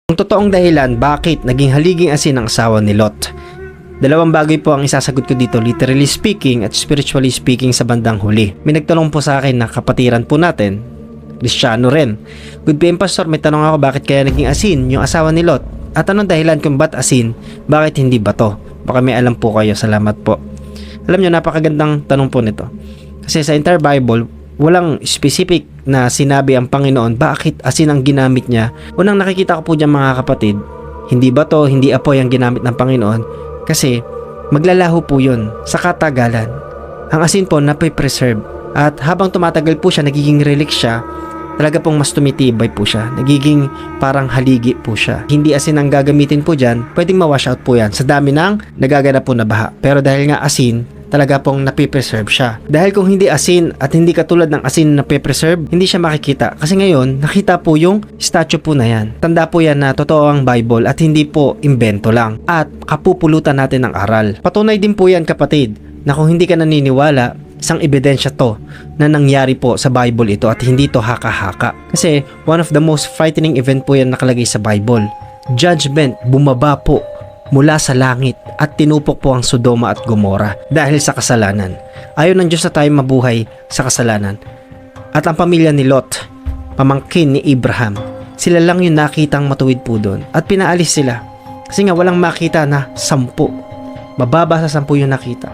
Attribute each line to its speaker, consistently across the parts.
Speaker 1: Ang totoong dahilan bakit naging haliging asin ang asawa ni Lot. Dalawang bagay po ang isasagot ko dito, literally speaking at spiritually speaking sa bandang huli. May nagtanong po sa akin na kapatiran po natin, Kristiyano rin. Good PM Pastor, may tanong ako bakit kaya naging asin yung asawa ni Lot? At anong dahilan kung ba't asin, bakit hindi bato? Baka may alam po kayo, salamat po. Alam nyo, napakagandang tanong po nito. Kasi sa entire Bible, walang specific na sinabi ang Panginoon bakit asin ang ginamit niya. Unang nakikita ko po dyan mga kapatid, hindi bato, hindi apoy ang ginamit ng Panginoon kasi maglalaho po yun sa katagalan. Ang asin po nape-preserve at habang tumatagal po siya, nagiging relic siya, talaga pong mas tumitibay po siya, nagiging parang haligi po siya. Hindi asin ang gagamitin po dyan, pwedeng ma-wash out po yan sa dami ng nagaganap po na baha. Pero dahil nga asin, talaga pong napipreserve siya. Dahil kung hindi asin at hindi katulad ng asin na napipreserve, hindi siya makikita. Kasi ngayon, nakita po yung statue po na yan. Tanda po yan na totoo ang Bible at hindi po imbento lang. At kapupulutan natin ng aral. Patunay din po yan kapatid, na kung hindi ka naniniwala, isang ebidensya to na nangyari po sa Bible ito at hindi to haka-haka. Kasi one of the most frightening event po yan nakalagay sa Bible. Judgment, bumaba po mula sa langit at tinupok po ang Sodoma at Gomora dahil sa kasalanan. Ayaw ng Diyos na tayo mabuhay sa kasalanan. At ang pamilya ni Lot, pamangkin ni Abraham, sila lang yung nakitang matuwid po doon at pinaalis sila. Kasi nga walang makita na 10. Mababa sa 10 yung nakita.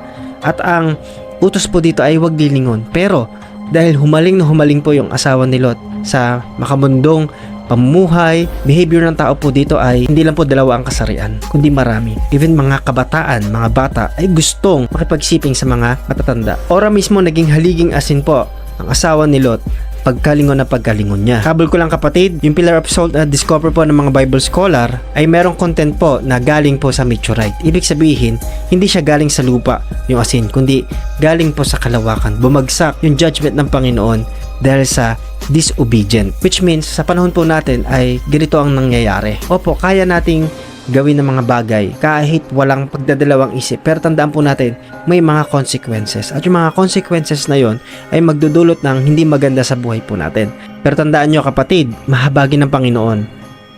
Speaker 1: At ang utos po dito ay huwag lilingon. Pero dahil humaling na humaling po yung asawa ni Lot sa makamundong pamumuhay, behavior ng tao po dito ay hindi lang po dalawa ang kasarian, kundi marami. Even mga kabataan, mga bata ay gustong makipagsiping sa mga matatanda. Ora mismo naging haliging asin po ang asawa ni Lot pagkalingon na pagkalingon niya. Habol ko lang kapatid, yung pillar of salt na discover po ng mga Bible scholar ay merong content po na galing po sa meteorite. Ibig sabihin, hindi siya galing sa lupa yung asin, kundi galing po sa kalawakan. Bumagsak yung judgment ng Panginoon dahil sa disobedient. Which means, sa panahon po natin ay ganito ang nangyayari. Opo, kaya nating gawin ng mga bagay kahit walang pagdadalawang isip. Pero tandaan po natin, may mga consequences. At yung mga consequences na yon ay magdudulot ng hindi maganda sa buhay po natin. Pero tandaan nyo kapatid, mahabagin ng Panginoon.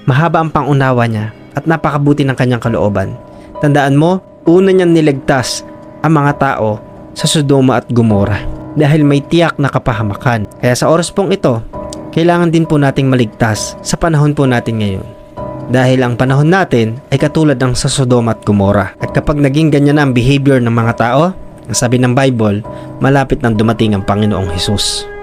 Speaker 1: Mahaba ang pangunawa niya at napakabuti ng kanyang kalooban. Tandaan mo, una niyang niligtas ang mga tao sa Sodoma at Gomora dahil may tiyak na kapahamakan. Kaya sa oras pong ito, kailangan din po nating maligtas sa panahon po natin ngayon. Dahil ang panahon natin ay katulad ng sa Sodoma at Gomora. At kapag naging ganyan na ang behavior ng mga tao, ang sabi ng Bible, malapit nang dumating ang Panginoong Hesus.